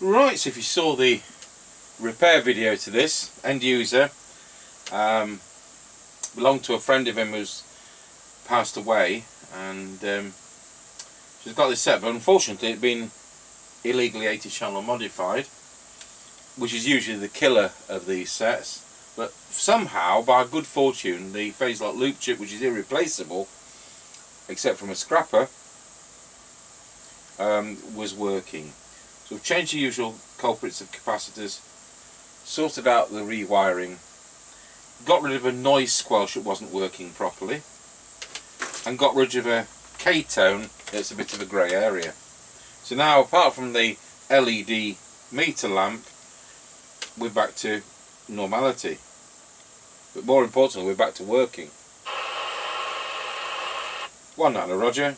Right, so if you saw the repair video to this, end user belonged to a friend of him who's passed away, and she's got this set, but unfortunately it'd been illegally 80 channel modified, which is usually the killer of these sets. But somehow, by good fortune, the phase lock loop chip, which is irreplaceable except from a scrapper, was working. So we've changed the usual culprits of capacitors, sorted out the rewiring, got rid of a noise squelch that wasn't working properly, and got rid of a K-tone that's a bit of a grey area. So now, apart from the LED meter lamp, we're back to normality. But more importantly, we're back to working. 190, Roger.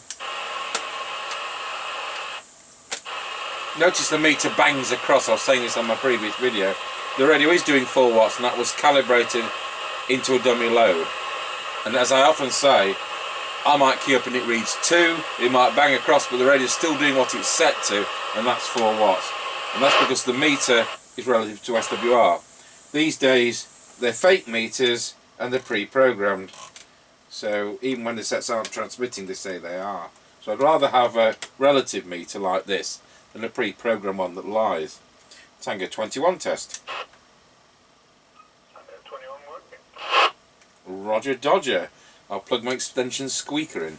Notice the meter bangs across. I was saying this on my previous video. The radio is doing 4 watts, and that was calibrated into a dummy load. And as I often say, I might key up and it reads 2, it might bang across, but the radio's still doing what it's set to, and that's 4 watts. And that's because the meter is relative to SWR. These days, they're fake meters and they're pre-programmed. So even when the sets aren't transmitting, they say they are. So I'd rather have a relative meter like this than a pre-programmed one that lies. Tango 21 test. Tango 21 working. Roger Dodger. I'll plug my extension squeaker in.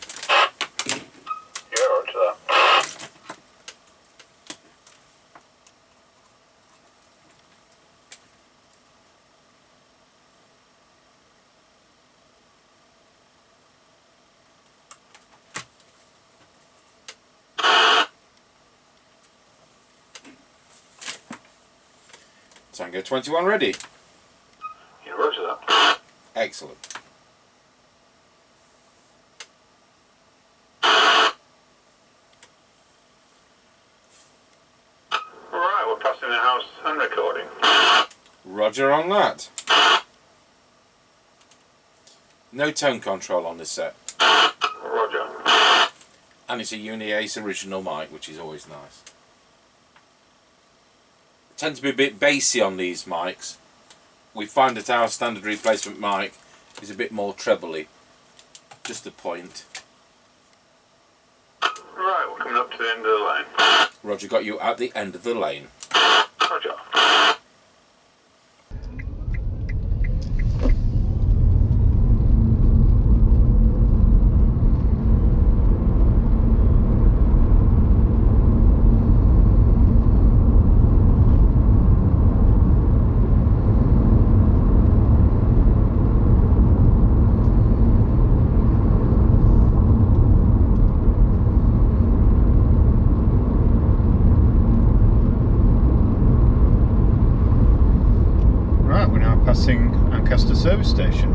Yeah, roger that. Tango 21 ready. Yeah, roger that. Excellent. Alright, we're passing the house and recording. Roger on that. No tone control on this set. Roger. And it's a Uniace original mic, which is always nice. Tend to be a bit bassy on these mics. We find that our standard replacement mic is a bit more trebly. Just a point. Right, we're coming up to the end of the lane. Roger got you at the end of the lane. Roger. Lancaster service station,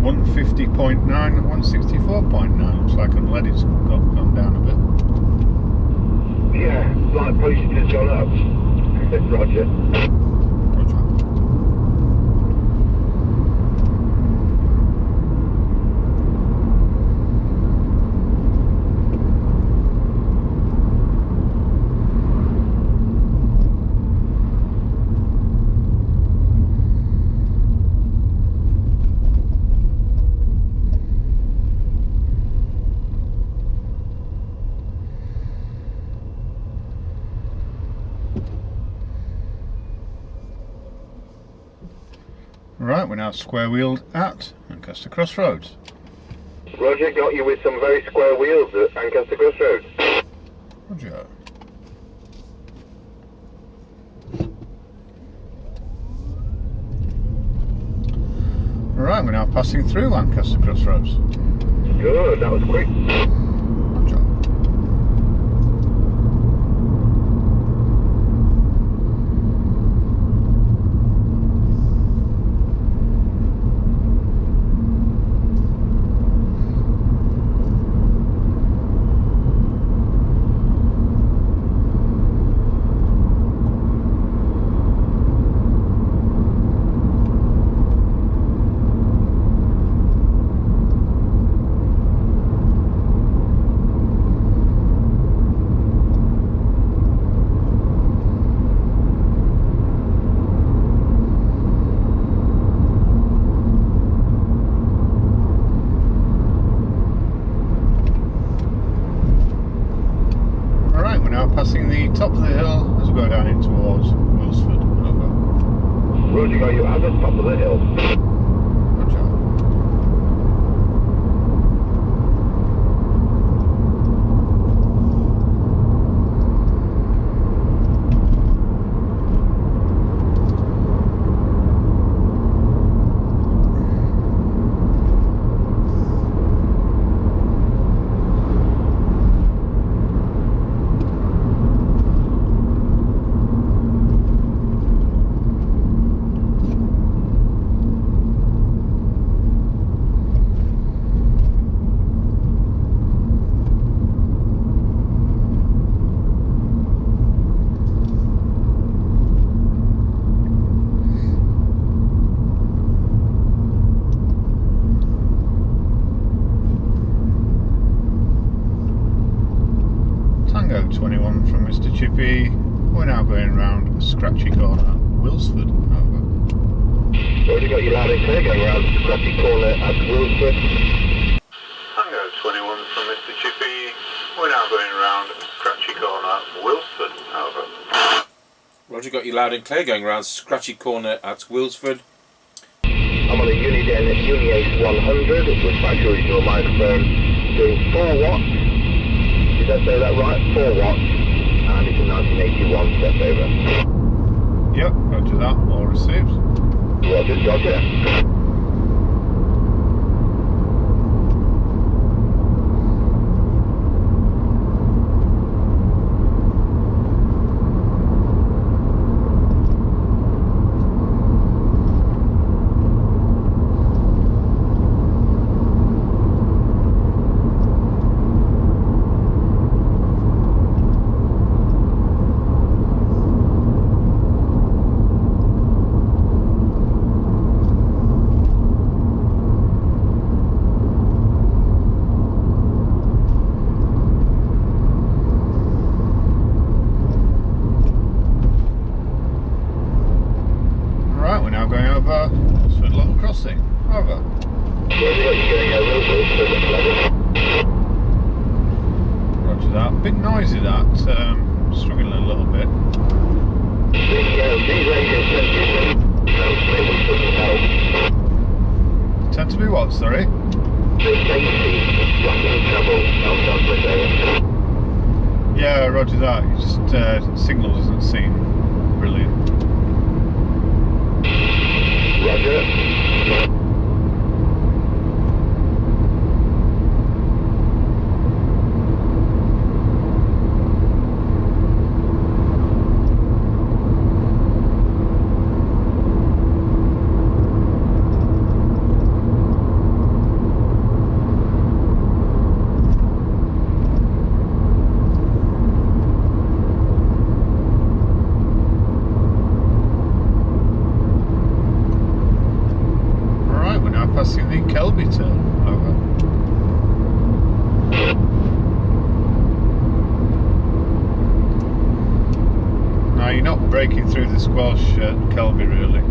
150.9 and 164.9. Looks like unleaded's gone down a bit. Yeah, light pollution has gone up. Roger. Right, we're now square wheeled at Lancaster Crossroads. Roger, got you with some very square wheels at Lancaster Crossroads. Roger. Right, we're now passing through Lancaster Crossroads. Good, that was quick. Roger. passing the top of the hill as we go down in towards Wilsford. Over. Roger, got you at the top of the hill. Roger. Tango 21 from Mr. Chippie. We're now going round Scratchy Corner, Wilsford. Over. Roger, got you loud and clear, going around Scratchy Corner at Wilsford. Tango 21 from Mr. Chippie. We're now going round Scratchy Corner, Wilsford. Over. Roger, got you loud and clear, going around Scratchy Corner at Wilsford. I'm on a Uniden Uniace 100 with factory original microphone, doing 4 watts. Did I say that right? 4 watts, and it's a 1981 step over. Yep, roger that, all received. Roger, roger. Right, we're now going over Wilsford Level Crossing. Over. Roger, got you going over Wilsford level. Roger that. Bit noisy that, struggling a little bit. These radios doesn't help. Tend to be what, sorry? The safety, rapid travel outside this area. Yeah, roger that. It just signal doesn't seem brilliant. Roger. Passing the Kelby turn. Over. Now you're not breaking through the squash at Kelby really.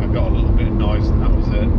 I got a little bit of noise and that was it.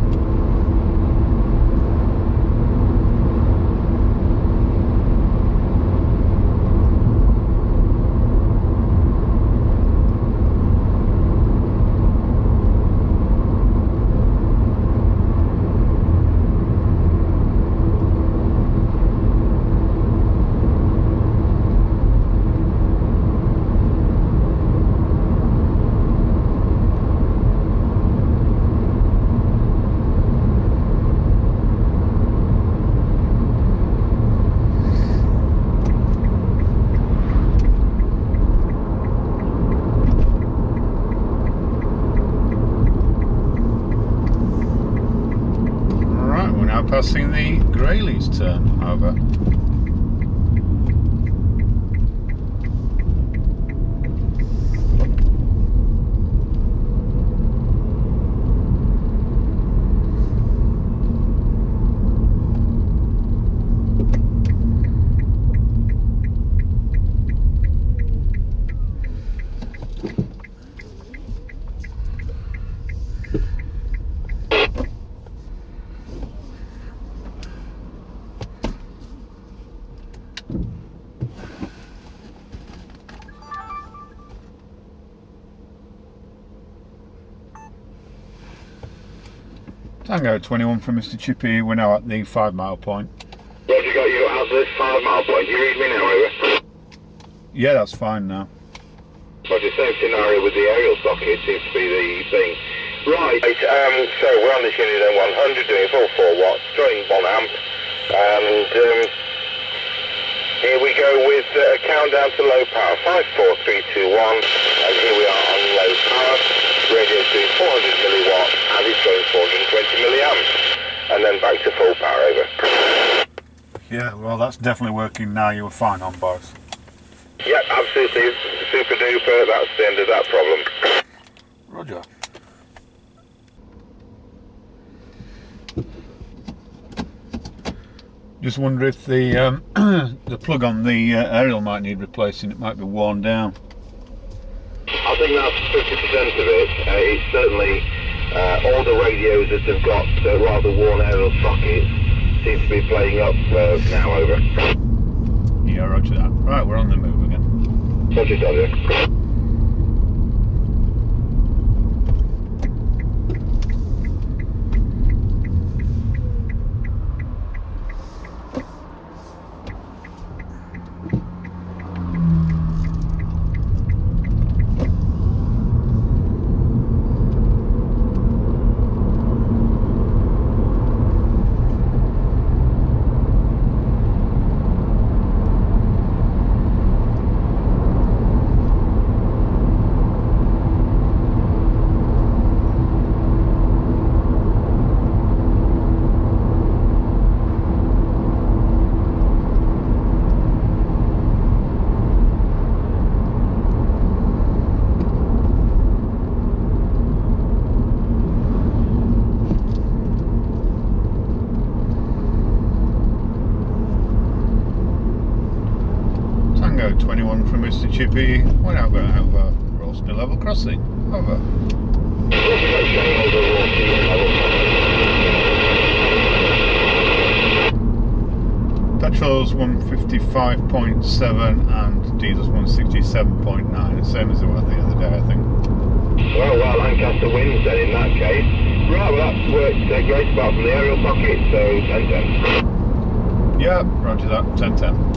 Passing the Grayleys turn. Over. Tango 21 from Mr. Chippie, we're now at the 5 mile point. Roger, got you out to this 5 mile point. You read me now, over? Yeah, that's fine now. Roger, same scenario with the aerial socket seems to be the thing. Right, so we're on this Uniden 100 doing full 4 watts, drawing 1 amp, and here we go with a countdown to low power, 5, 4, 3, 2, 1, and here we are on low power. Radio's doing 400 milliwatts and it's going 420 milliamps, and then back to full power, over. Yeah, well that's definitely working now, you were fine on both. Yep, absolutely, super duper, that's the end of that problem. Roger. Just wonder if the the plug on the aerial might need replacing, it might be worn down. I think that's 50% of it. It's certainly all the radios that have got rather worn aerial sockets seem to be playing up now, over. Yeah, roger that. Right, we're on the move again. Roger, Dodger. Tango 21 from Mr. Chippie, we're now going over Rollsby level crossing. Over. Petrol's 155.7 and diesel's 167.9, same as it was the other day, I think. Well, Lancaster wins then in that case. Right, well that's worked great apart from the aerial socket, so 10-10. Yeah, roger that, 10-10.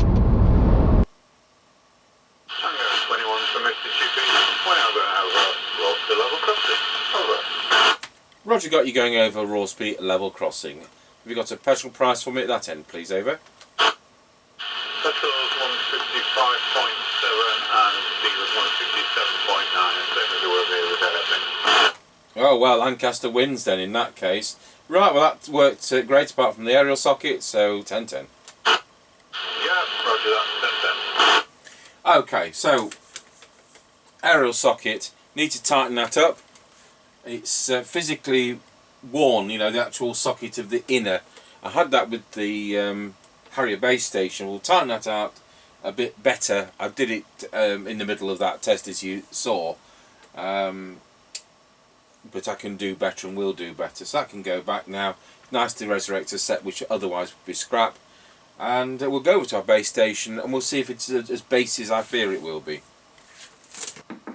Tango 21 from Mr. Chippie, we're now going over Rollsby level crossing. Over. Roger, got you going over Rollsby level crossing. Have you got a petrol price for me at that end, please, over? Petrol's 155.7 and diesel's 167.9, same as it was the other day, I think. Oh, well, Lancaster wins then in that case. Right, well, that worked great apart from the aerial socket, so 10-10. Yeah, roger that, 10-10. Okay, so aerial socket, need to tighten that up. It's physically worn, you know, the actual socket of the inner. I had that with the Harrier base station. We'll tighten that out a bit better. I did it in the middle of that test, as you saw, but I can do better and will do better, so that can go back now. Nice to resurrect a set which otherwise would be scrap, and we'll go over to our base station and we'll see if it's as base as I fear it will be.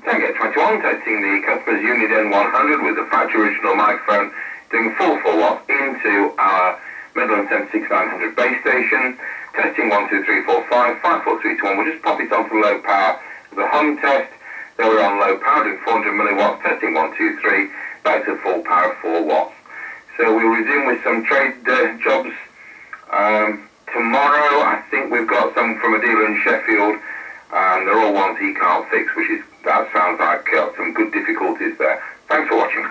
Tango 21, testing the customer's Uniden 100 with the factory original microphone, doing full 4 watts into our Midland 76900 base station. Testing 1, 2, 3, 4, 5, 5, 4, 3, 2, 1. We'll just pop it on for low power for the home test. Then we're on low power, doing 400 milliwatts. Testing 1, 2, 3, back to full power 4 watts. So we'll resume with some trade jobs tomorrow. I think we've got some from a dealer in Sheffield, and they're all ones he can't fix, that sounds like some good difficulties there. Thanks for watching.